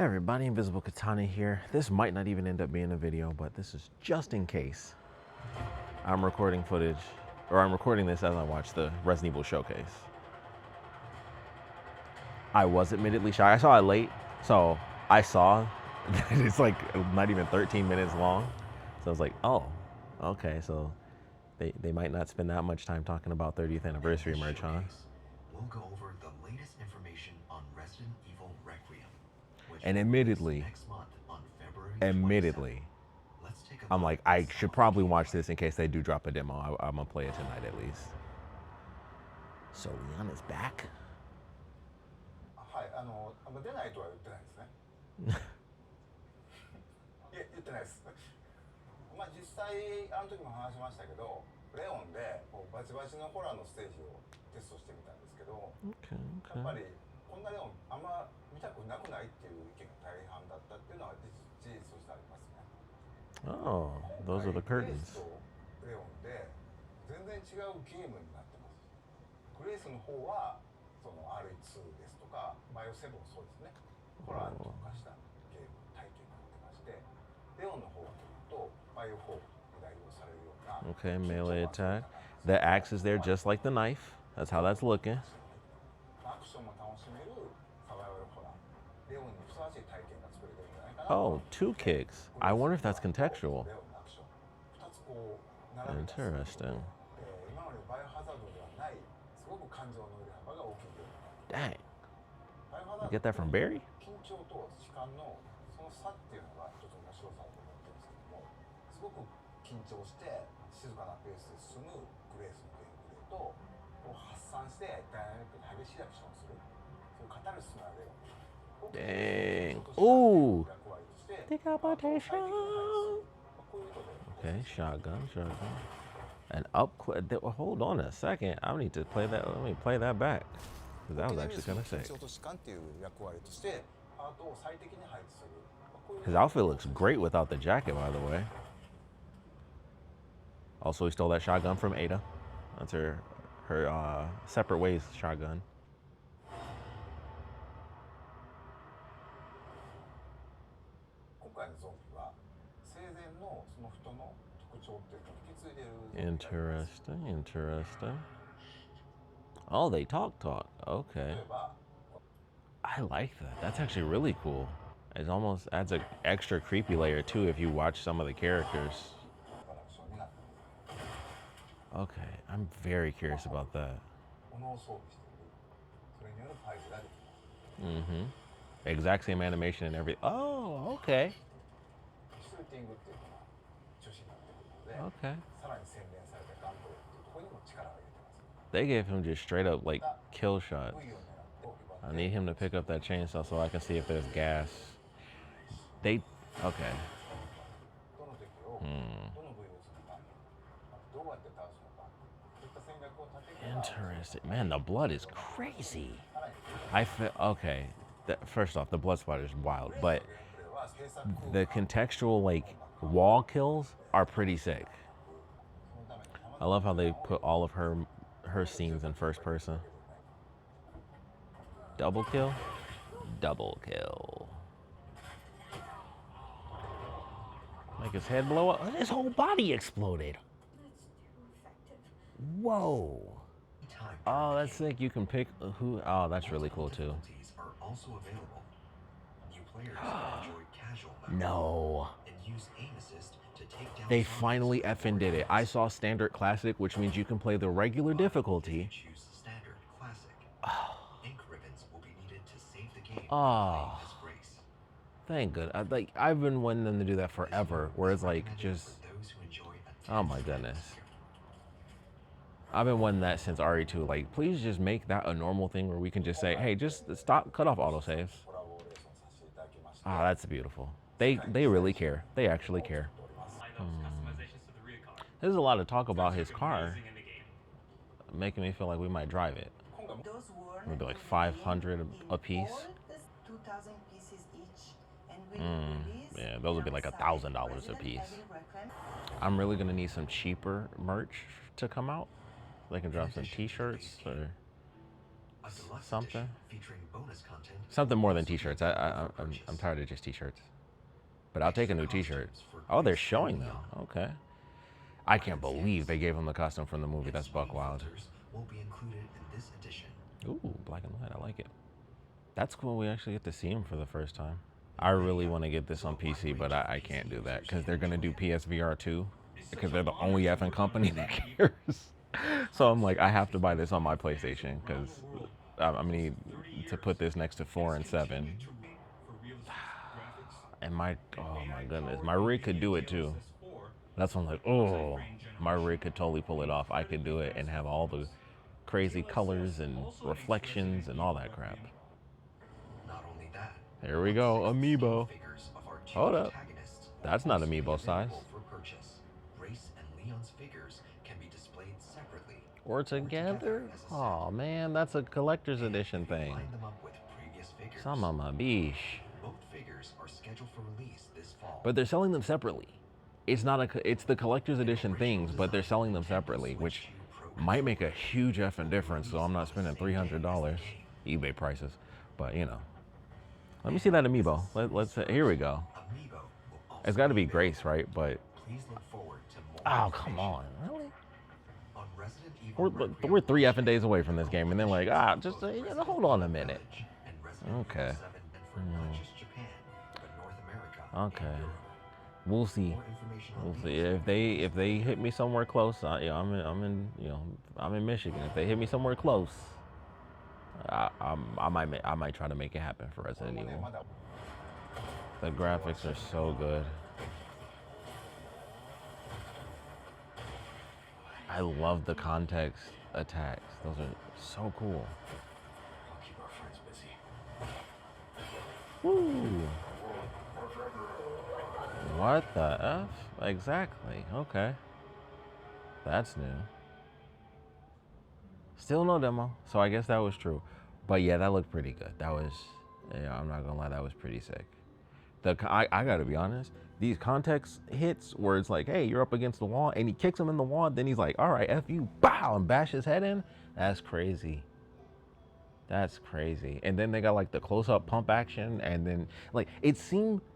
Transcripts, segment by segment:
Hey everybody, Invisiblekatana here. This might not even end up being a video, but this is just in case. I'm recording footage, or I'm recording this as I watch the RE9 Showcase. I was admittedly shy. I saw it late, so I saw that it's like not even 13 minutes long. So I was like, oh, okay, so they might not spend that much time talking about 30th anniversary merch, huh? We'll go over the latest information on Resident Evil Requiem, which And will admittedly, release next month on February 27th. Let's take a I'm look like, at I some should of the probably key watch this points. in case they do drop a demo. I'm gonna play it tonight at least. So Leon is back. はい、出ないとは言ってないですね。いえ、言ってないです。まあ実際あの時も話しましたけど、レオンでこうバチバチのホラーのステージをテストしてみたんですけど、Okay, やっぱ okay. りこんなレオンあんま見たくなくないっていう意見が大半だったっていうのは事実としてありますね。Oh, those are the グレイ curtains. スとレオンで全然違うゲームになってます。グレイスの方はその RE2 ですとかバイオ7もそうですね。ホラーに特化したゲーム体験になってまして、レオンの方はというとバイオ4に代用されるような Okay, melee attack. The axe is there just like the knife. That's how that's looking. アクションも楽しめるサバイバルホラー、レオンにふさわしい体験が作れるんじゃないかなと。 Oh, two kicks. I wonder if that's contextual. レオンのアクション2つこう並べた Interesting. 今までバイオハザードではないすごく感情の揺れ幅が大きいゲームになってます。 Dang. You get that from Barry? 緊張と弛緩のその差っていうのが一つ面白さだと思ってるんですけども、すごく緊張して静かなペースで進むグレースのゲームプレイとこう発散してダイナミックに激しいアクションをするそういうカタルシスなレオン Dang. Ooh. 役割として Decapitation. こういうことで Okay, shotgun. And up. Hold on a second. I need to play that. Let me play that back. Because that was actually kind of sick. 緊張と弛緩っていう役割としてパートを最適に配置する。 His outfit looks great without the jacket, by the way. Also, he stole that shotgun from Ada. That's her separate ways shotgun. 今回のゾンビは生前のその人の特徴っていうのを引き継いでいる。 Interesting. Oh, they talk. Okay. 例えば I like that. That's actually really cool. It almost adds an extra creepy layer too if you watch some of the characters. アクションになっている。 Okay, I'm very curious about that. 物を装備している。それによるファイルができます。 Exact same animation and everything. Oh, okay. シューティングっていうのが中心になってくるので、 Okay. さらに洗練されたガンプレっていうところにも力を入れてます。 They gave him just straight up like kill shots. 部位を狙って置き場 I need him to pick up that chainsaw so I can see if there's gas. Okay. どの敵をどの部位を撃つのか、どうやって倒すのか、そういった戦略を立てて Interesting. Man, the blood is crazy. I feel okay. First off, the blood splatter is wild, but the contextual like wall kills are pretty sick. I love how they put all of her scenes in first person. Double kill. Like his head blow up. His whole body exploded. Whoa. Oh, that's sick. You can pick who. Oh, that's really cool too. Are also available. New players can enjoy casual mode No. and use aim assist to take down They zombies finally before effing did it. I saw standard classic, which means you can play the regular difficulty. Choose standard classic. Ink ribbons will be needed to save the game Oh. as grace. Thank goodness. I've been wanting them to do that forever, where it's like just, For those who enjoy oh my goodness. I've been wanting that since RE2. Like, please just make that a normal thing where we can just say, hey, just stop, cut off autosaves. コラボレーションさせていただきました。 Ah, that's beautiful. They really care. They actually care. There's a lot of talk about his car, making me feel like we might drive it. Those were Maybe like 500 a piece. 2,000 pieces each, and we release Yeah, those would be like $1,000 a piece. I'm really gonna need some cheaper merch to come out. They can drop some t-shirts or A deluxe something. edition featuring bonus content. Something more than t-shirts. I'm tired of just t-shirts. But I'll take a new t-shirt. Oh, they're showing them. Okay. I can't believe they gave him the costume from the movie. That's buck wild. Will be included in this edition. Ooh, black and white. I like it. That's cool. We actually get to see him for the first time. I really want to get this on PC, but I can't do that because they're going to do PSVR 2 because they're the only effing company that cares. So I'm like, I have to buy this on my PlayStation because I'm going to need to put this next to 4 and 7. And oh my goodness, my rig could do it too. That's when I'm like, oh, my rig could totally pull it off. I could do it and have all the crazy colors and reflections and all that crap. Not only that, here we go, amiibo. Hold up. That's not amiibo size. For purchase. Grace and Leon's figures can be displayed separately or together. Oh man, that's a collector's edition thing. Line them up with previous figures. Some of my biche. Both figures are scheduled for release this fall. But they're selling them separately. It's not it's the collector's edition things, but they're selling them separately, which might make a huge effing difference. So I'm not spending $300 eBay prices, but you know. Let me see that amiibo. Let's here we go. It's got to be Grace, right? But please look forward to more. Oh, come on, really? On Resident Evil We're 3 effing days away from this game, and then like just hold on a minute. Okay. Okay. We'll see. We'll see if they hit me somewhere close. I'm in Michigan. If they hit me somewhere close, I might try to make it happen for Resident Evil. The graphics are so good. I love the context attacks. Those are so cool. I'll keep our friends busy. Woo! What the F? Exactly. Okay. That's new. Still no demo, so I guess that was true. But yeah, that looked pretty good. That was, I'm not gonna lie, that was pretty sick. I gotta be honest, these context hits where it's like, hey, you're up against the wall, and he kicks him in the wall, then he's like, all right, F you, bow, and bash his head in. That's crazy. That's crazy. And then they got like the close-up pump action, and then like it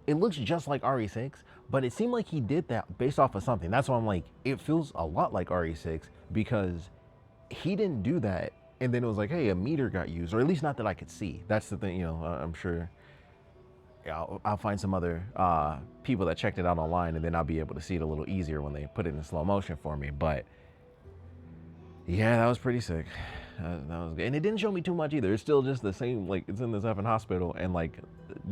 looks just like RE6, but it seemed like he did that based off of something. That's why I'm like, it feels a lot like RE6 because he didn't do that, and then it was like, hey, a meter got used, or at least not that I could see. That's the thing, I'm sure. Yeah, I'll find some other people that checked it out online, and then I'll be able to see it a little easier when they put it in slow motion for me. But yeah, that was pretty sick. That was good. And it didn't show me too much either. It's still just the same, like it's in this effing hospital, and like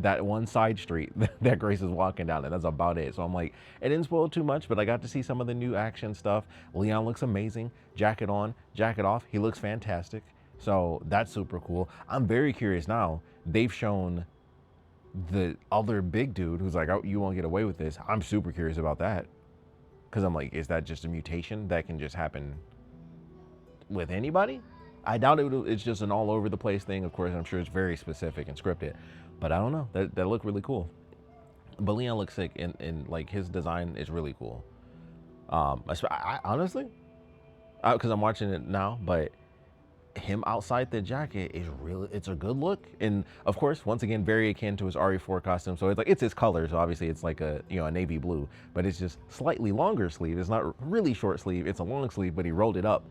that one side street that Grace is walking down, and that's about it. So I'm like, it didn't spoil too much, but I got to see some of the new action stuff. Leon looks amazing. Jacket on, jacket off. He looks fantastic. So that's super cool. I'm very curious now. They've shown the other big dude who's like, oh, you won't get away with this. I'm super curious about that. Because I'm like, is that just a mutation that can just happen with anybody? I doubt it's just an all over the place thing. Of course, I'm sure it's very specific and scripted, but I don't know. That looked really cool. But Leon looks sick, and like his design is really cool. I honestly, because I'm watching it now, but him outside the jacket is really, it's a good look. And of course, once again, very akin to his RE4 costume. So it's his color. So obviously it's like a navy blue, but it's just slightly longer sleeve. It's not really short sleeve. It's a long sleeve, but he rolled it up,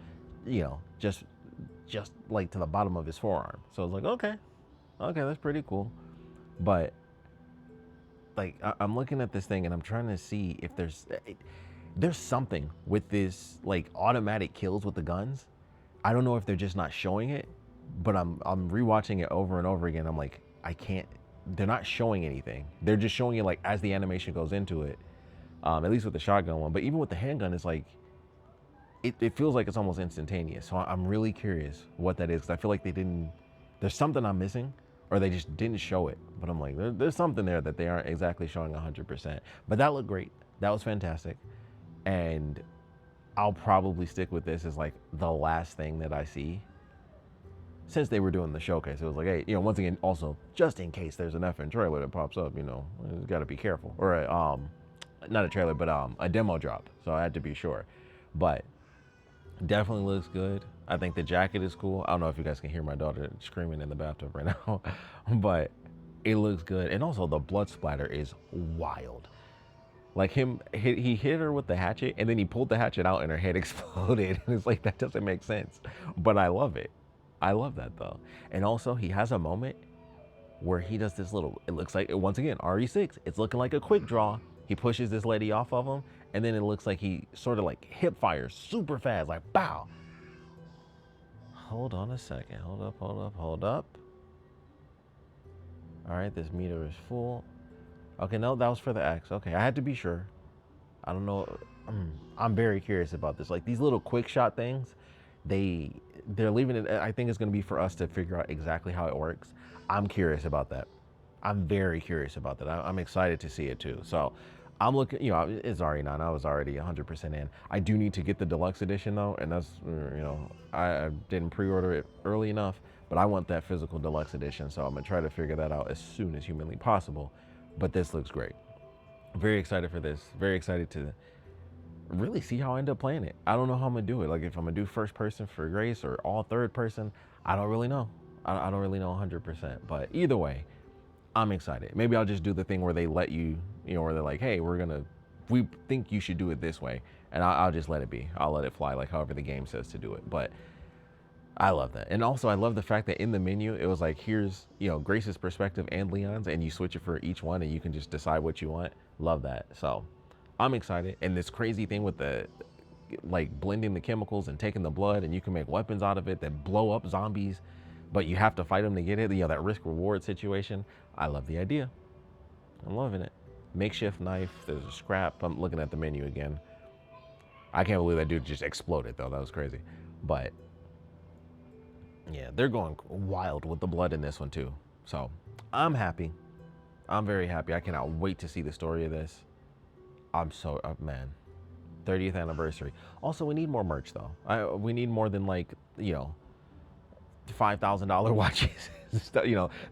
just like to the bottom of his forearm. So I was like, okay, that's pretty cool. But like, I'm looking at this thing and I'm trying to see if there's something with this like automatic kills with the guns. I don't know if they're just not showing it, but I'm rewatching it over and over again. I'm like, they're not showing anything. They're just showing it like as the animation goes into it, at least with the shotgun one. But even with the handgun, it's like, it feels like it's almost instantaneous. So I'm really curious what that is, because I feel like there's something I'm missing, or they just didn't show it. But I'm like, there's something there that they aren't exactly showing 100%. But that looked great. That was fantastic. And I'll probably stick with this as like the last thing that I see. Since they were doing the showcase, it was like, hey, once again, also, just in case there's an effing trailer that pops up, you got to be careful. Or not a trailer, but a demo drop. So I had to be sure. But Definitely looks good. I think the jacket is cool. I don't know if you guys can hear my daughter screaming in the bathtub right now, but it looks good. And also the blood splatter is wild. Like he hit her with the hatchet, and then he pulled the hatchet out, and her head exploded. And it's like that doesn't make sense, but I love it. I love that though. And also he has a moment where he does this little. It looks like once again RE6. It's looking like a quick draw. He pushes this lady off of him, and then it looks like he sort of like hip fires super fast, like bow. Hold on a second. Hold up. Hold up. Hold up. All right, this meter is full. Okay, no, that was for the X. Okay, I had to be sure. I don't know. I'm very curious about this. Like these little quick shot things, they're leaving it. I think it's going to be for us to figure out exactly how it works. I'm curious about that. I'm very curious about that. I'm excited to see it too. So I'm looking, it's RE9. I was already 100% in. I do need to get the deluxe edition though, and that's, I didn't pre-order it early enough, but I want that physical deluxe edition. So I'm gonna try to figure that out as soon as humanly possible. But this looks great. Very excited for this. Very excited to really see how I end up playing it. I don't know how I'm gonna do it. Like if I'm gonna do first person for Grace or all third person, I don't really know. I don't really know 100%. But either way, I'm excited. Maybe I'll just do the thing where they let you, where they're like, hey, we think you should do it this way. And I'll just let it be. I'll let it fly, like however the game says to do it. But I love that. And also I love the fact that in the menu, it was like, here's, Grace's perspective and Leon's, and you switch it for each one and you can just decide what you want. Love that. So I'm excited. And this crazy thing with the, like blending the chemicals and taking the blood, and you can make weapons out of it that blow up zombies, but you have to fight them to get it. That risk reward situation. I love the idea. I'm loving it. Makeshift knife. There's a scrap. I'm looking at the menu again. I can't believe that dude just exploded though. That was crazy. But yeah, they're going wild with the blood in this one too. So I'm happy. I'm very happy. I cannot wait to see the story of this. I'm so, man, 30th anniversary. Also, we need more merch though. We need more than like, $5,000 watches.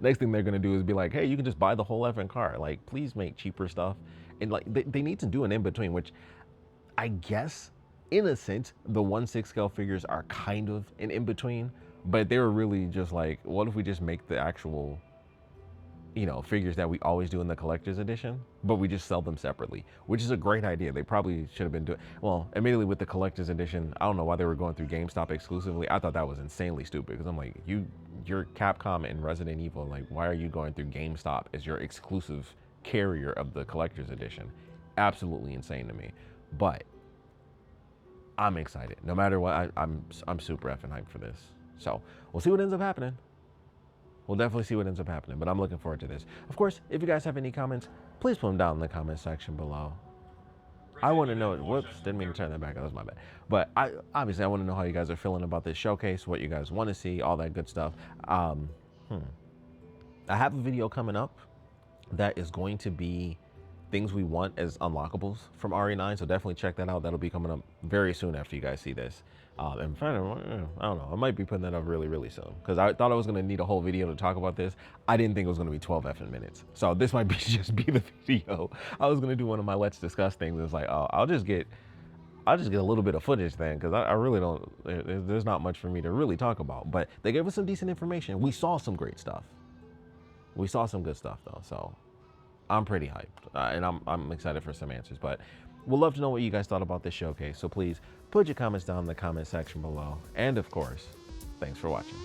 Next thing they're gonna do is be like, hey, you can just buy the whole effing car. Like, please make cheaper stuff. And like, they need to do an in between, which I guess in a sense, the 1/6 scale figures are kind of an in between. But they were really just like, what if we just make the actual, figures that we always do in the collector's edition, but we just sell them separately, which is a great idea. They probably should have been doing, well, immediately with the collector's edition, I don't know why they were going through GameStop exclusively. I thought that was insanely stupid because I'm like, you're Capcom and Resident Evil. Like, why are you going through GameStop as your exclusive carrier of the collector's edition? Absolutely insane to me. But I'm excited. No matter what, I'm super effing hyped for this. So we'll see what ends up happening. We'll definitely see what ends up happening, but I'm looking forward to this. Of course, if you guys have any comments, please put them down in the comment section below. I want to know, whoops, didn't mean to turn that back, that was my bad. But I want to know how you guys are feeling about this showcase, what you guys want to see, all that good stuff. I have a video coming up that is going to be things we want as unlockables from RE9, so definitely check that out. That'll be coming up very soon after you guys see this. And I don't know, I might be putting that up really, really soon because I thought I was going to need a whole video to talk about this. I didn't think it was going to be 12 effing minutes. So this might be just be the video. I was going to do one of my Let's Discuss things. It's like, oh, I'll just get a little bit of footage then because I really don't, there's not much for me to really talk about. But they gave us some decent information. We saw some great stuff. We saw some good stuff though. So I'm pretty hyped and I'm excited for some answers. But we'd love to know what you guys thought about this showcase. So please put your comments down in the comment section below. And of course, thanks for watching.